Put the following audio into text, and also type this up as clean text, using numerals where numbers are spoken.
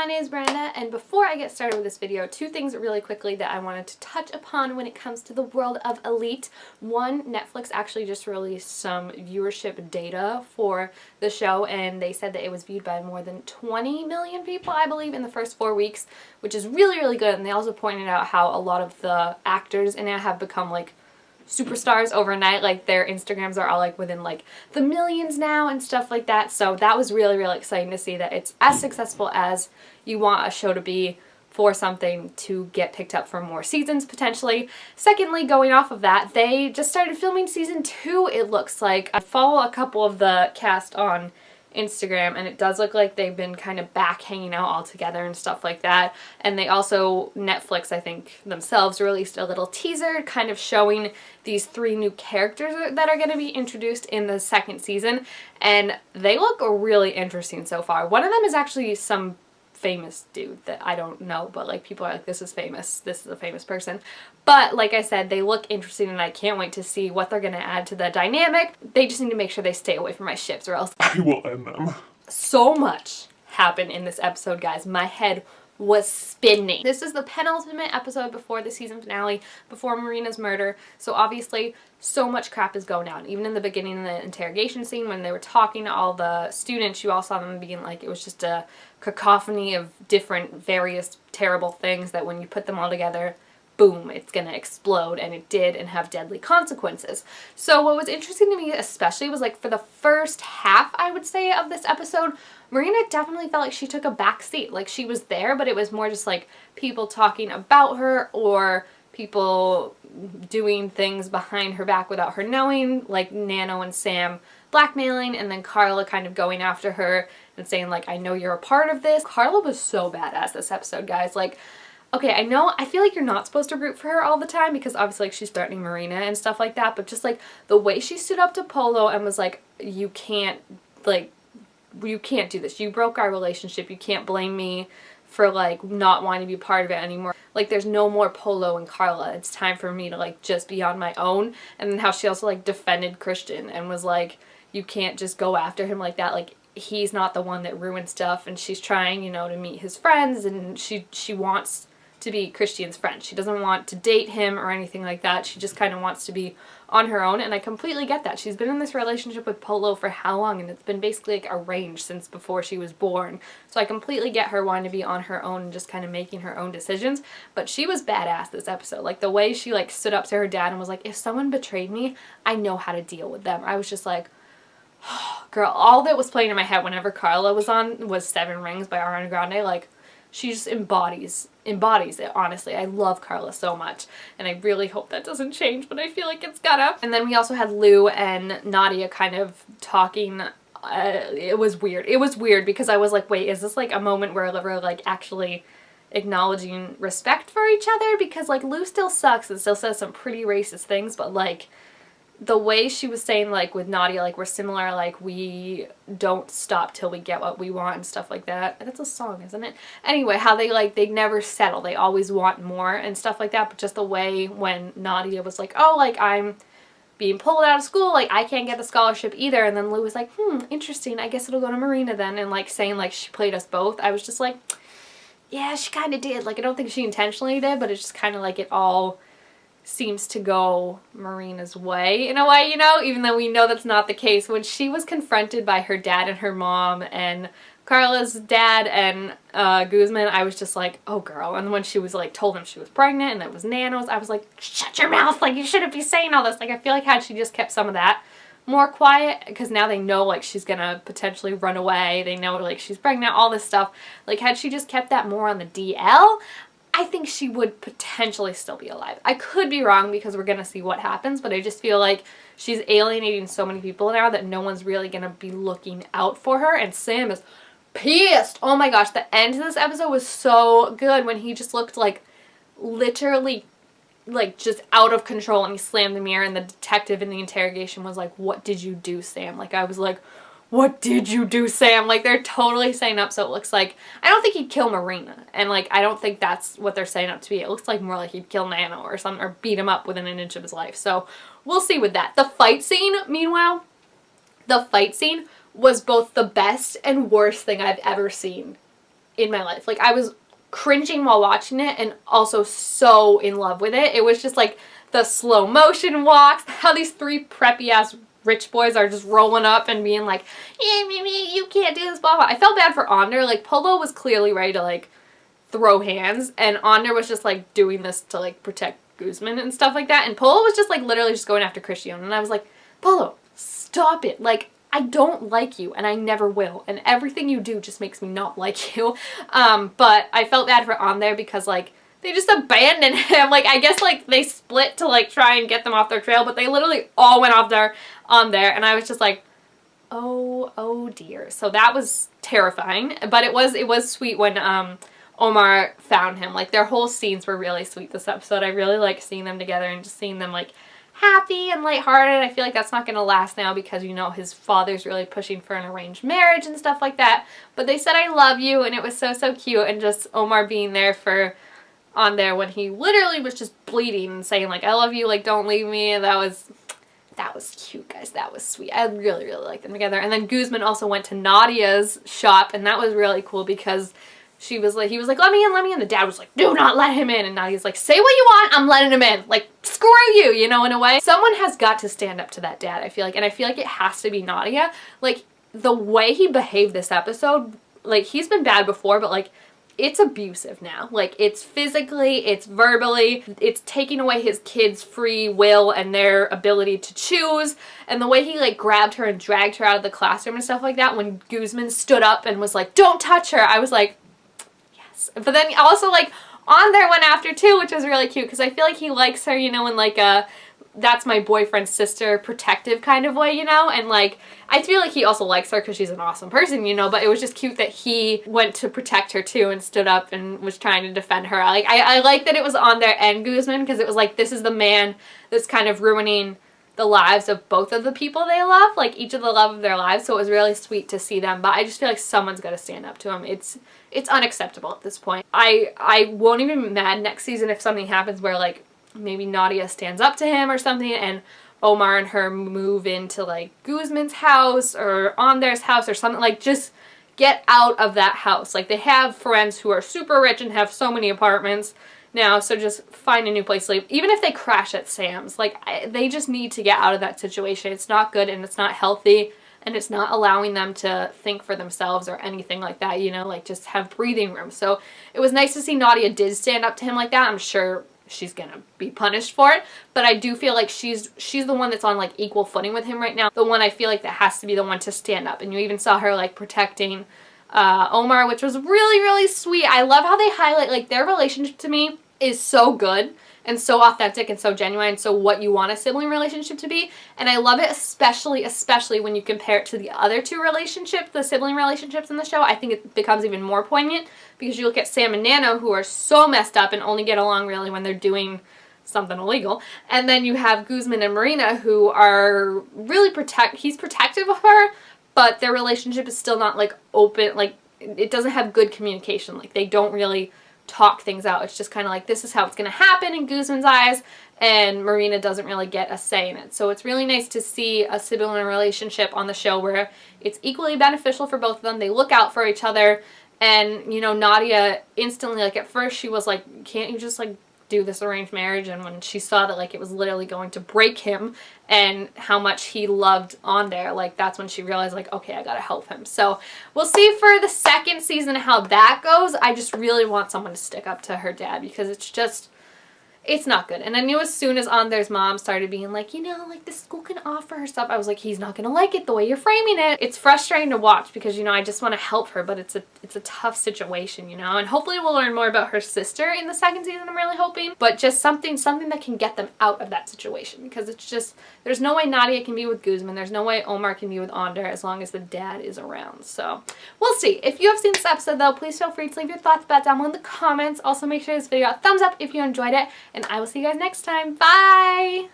my name is Brenda, and before I get started with this video, two things really quickly that I wanted to touch upon when it comes to the world of Élite. One, Netflix actually just released some viewership data for the show, and they said that it was viewed by more than 20 million people, I believe, in the first 4 weeks, which is really, really good. And they also pointed out how a lot of the actors in it have become like superstars overnight. Like their Instagrams are all like within like the millions now and stuff like that. So that was really, really exciting to see that it's as successful as you want a show to be for something to get picked up for more seasons potentially. Secondly, going off of that, they just started filming season 2, it looks like. I follow a couple of the cast on Instagram, and it does look like they've been kind of back hanging out all together and stuff like that. And they also, Netflix, I think, themselves released a little teaser kind of showing these 3 new characters that are going to be introduced in the second season, and they look really interesting so far. One of them is actually some famous dude that I don't know, but like people are like, this is famous, this is a famous person. But like I said, they look interesting, and I can't wait to see what they're gonna add to the dynamic. They just need to make sure they stay away from my ships, or else I will end them. So much happened in this episode, guys. My head was spinning. This is the penultimate episode before the season finale, before Marina's murder, so obviously so much crap is going on. Even in the beginning of the interrogation scene, when they were talking to all the students, you all saw them being like, it was just a cacophony of different various terrible things that when you put them all together, boom, it's gonna explode, and it did, and have deadly consequences. So what was interesting to me especially was like for the first half, I would say, of this episode, Marina definitely felt like she took a back seat. Like she was there, but it was more just like people talking about her or people doing things behind her back without her knowing, like Nano and Sam blackmailing, and then Carla kind of going after her and saying like, I know you're a part of this. Carla was so badass this episode, guys. Like, okay, I feel like you're not supposed to root for her all the time because obviously like she's threatening Marina and stuff like that, but just like the way she stood up to Polo and was like, you can't do this. You broke our relationship. You can't blame me for like not wanting to be part of it anymore. Like there's no more Polo and Carla. It's time for me to like just be on my own. And then how she also like defended Christian and was like, you can't just go after him like that. Like he's not the one that ruined stuff, and she's trying, you know, to meet his friends, and she wants to be Christian's friend. She doesn't want to date him or anything like that. She just kind of wants to be on her own, and I completely get that. She's been in this relationship with Polo for how long, and it's been basically like arranged since before she was born. So I completely get her wanting to be on her own and just kind of making her own decisions. But she was badass this episode. Like the way she like stood up to her dad and was like, if someone betrayed me, I know how to deal with them. I was just like, oh, girl, all that was playing in my head whenever Carla was on was 7 Rings by Ariana Grande. Like, she just embodies it, honestly. I love Carla so much, and I really hope that doesn't change, but I feel like it's gotta. And then we also had Lou and Nadia kind of talking. It was weird. It was weird because I was like, wait, is this like a moment where we're like actually acknowledging respect for each other? Because like Lou still sucks and still says some pretty racist things, but like the way she was saying, like, with Nadia, like, we're similar, like, we don't stop till we get what we want and stuff like that. That's a song, isn't it? Anyway, how they, like, they never settle. They always want more and stuff like that. But just the way when Nadia was like, oh, like, I'm being pulled out of school, like, I can't get the scholarship either. And then Lou was like, interesting, I guess it'll go to Marina then. And, like, saying, like, she played us both. I was just like, yeah, she kind of did. Like, I don't think she intentionally did, but it's just kind of like it all seems to go Marina's way in a way, you know, even though we know that's not the case. When she was confronted by her dad and her mom and Carla's dad and Guzman, I was just like, oh girl. And when she was like told him she was pregnant and it was Nano's, I was like, shut your mouth, like you shouldn't be saying all this. Like I feel like had she just kept some of that more quiet, because now they know like she's gonna potentially run away, they know like she's pregnant, all this stuff, like had she just kept that more on the DL, I think she would potentially still be alive. I could be wrong because we're going to see what happens, but I just feel like she's alienating so many people now that no one's really going to be looking out for her, and Sam is pissed. Oh my gosh, the end of this episode was so good when he just looked like literally like just out of control, and he slammed the mirror, and the detective in the interrogation was like, what did you do, Sam? Like I was like, what did you do, Sam? Like, they're totally setting up so it looks like, I don't think he'd kill Marina. And, like, I don't think that's what they're setting up to be. It looks like more like he'd kill Nano or something, or beat him up within an inch of his life. So, we'll see with that. The fight scene, meanwhile, was both the best and worst thing I've ever seen in my life. Like, I was cringing while watching it and also so in love with it. It was just like the slow motion walks, how these three preppy ass rich boys are just rolling up and being like, yeah, you can't do this, blah, blah. I felt bad for Onder. Like, Polo was clearly ready to, like, throw hands, and Onder was just, like, doing this to, like, protect Guzman and stuff like that, and Polo was just, like, literally just going after Christian, and I was like, Polo, stop it. Like, I don't like you, and I never will, and everything you do just makes me not like you. But I felt bad for Onder because, like, they just abandoned him. Like, I guess, like, they split to, like, try and get them off their trail, but they literally all went off there, and I was just like, oh dear. So that was terrifying, but it was sweet when, Omar found him. Like, their whole scenes were really sweet this episode. I really like seeing them together and just seeing them, like, happy and lighthearted. I feel like that's not going to last now because, you know, his father's really pushing for an arranged marriage and stuff like that. But they said, I love you, and it was so, so cute. And just Omar being there for Onder when he literally was just bleeding and saying, like, I love you, like, don't leave me. And that was cute, guys. That was sweet. I really, really liked them together. And then Guzman also went to Nadia's shop, and that was really cool because he was like, let me in. The dad was like, do not let him in. And Nadia's like, say what you want, I'm letting him in. Like, screw you, you know, in a way. Someone has got to stand up to that dad, I feel like. And I feel like it has to be Nadia. Like, the way he behaved this episode, like, he's been bad before, but, like, it's abusive now. Like, it's physically, it's verbally, it's taking away his kids' free will and their ability to choose. And the way he, like, grabbed her and dragged her out of the classroom and stuff like that, when Guzman stood up and was like, don't touch her, I was like, but then also, like, Onder went after too, which was really cute because I feel like he likes her, you know, in like a that's my boyfriend's sister protective kind of way, you know, and like I feel like he also likes her because she's an awesome person, you know, but it was just cute that he went to protect her too and stood up and was trying to defend her. Like, I like that it was Onder and Guzman because it was like, this is the man that's kind of ruining the lives of both of the people they love, like each of the love of their lives, so it was really sweet to see them, but I just feel like someone's got to stand up to him. It's unacceptable at this point. I won't even be mad next season if something happens where, like, maybe Nadia stands up to him or something and Omar and her move into, like, Guzman's house or Onder's house or something. Like, just get out of that house. Like, they have friends who are super rich and have so many apartments now, so just find a new place to live. Even if they crash at Sam's, like, they just need to get out of that situation. It's not good and it's not healthy and it's not allowing them to think for themselves or anything like that, you know, like, just have breathing room. So it was nice to see Nadia did stand up to him like that. I'm sure she's gonna be punished for it, but I do feel like she's the one that's on, like, equal footing with him right now. The one I feel like that has to be the one to stand up, and you even saw her, like, protecting Omar, which was really, really sweet. I love how they highlight, like, their relationship to me is so good and so authentic and so genuine and so what you want a sibling relationship to be, and I love it especially when you compare it to the other two relationships, the sibling relationships in the show. I think it becomes even more poignant because you look at Sam and Nano, who are so messed up and only get along really when they're doing something illegal, and then you have Guzman and Marina, who are really he's protective of her, but their relationship is still not, like, open, like, it doesn't have good communication. Like, they don't really talk things out. It's just kind of like, this is how it's going to happen in Guzman's eyes, and Marina doesn't really get a say in it. So it's really nice to see a sibling relationship on the show where it's equally beneficial for both of them. They look out for each other, and, you know, Nadia instantly, like, at first she was like, can't you just, like, do this arranged marriage? And when she saw that, like, it was literally going to break him and how much he loved Onder, like, that's when she realized, like, okay, I gotta help him. So we'll see for the second season how that goes. I just really want someone to stick up to her dad because it's not good. And I knew as soon as Onder's mom started being like, you know, like, the school can offer her stuff, I was like, he's not gonna like it the way you're framing it. It's frustrating to watch because, you know, I just want to help her, but it's a tough situation, you know, and hopefully we'll learn more about her sister in the second season, I'm really hoping, but just something that can get them out of that situation, because it's just, there's no way Nadia can be with Guzman, there's no way Omar can be with Onder as long as the dad is around. So we'll see. If you have seen this episode though, please feel free to leave your thoughts about it down below in the comments. Also make sure this video got a thumbs up if you enjoyed it, and I will see you guys next time. Bye!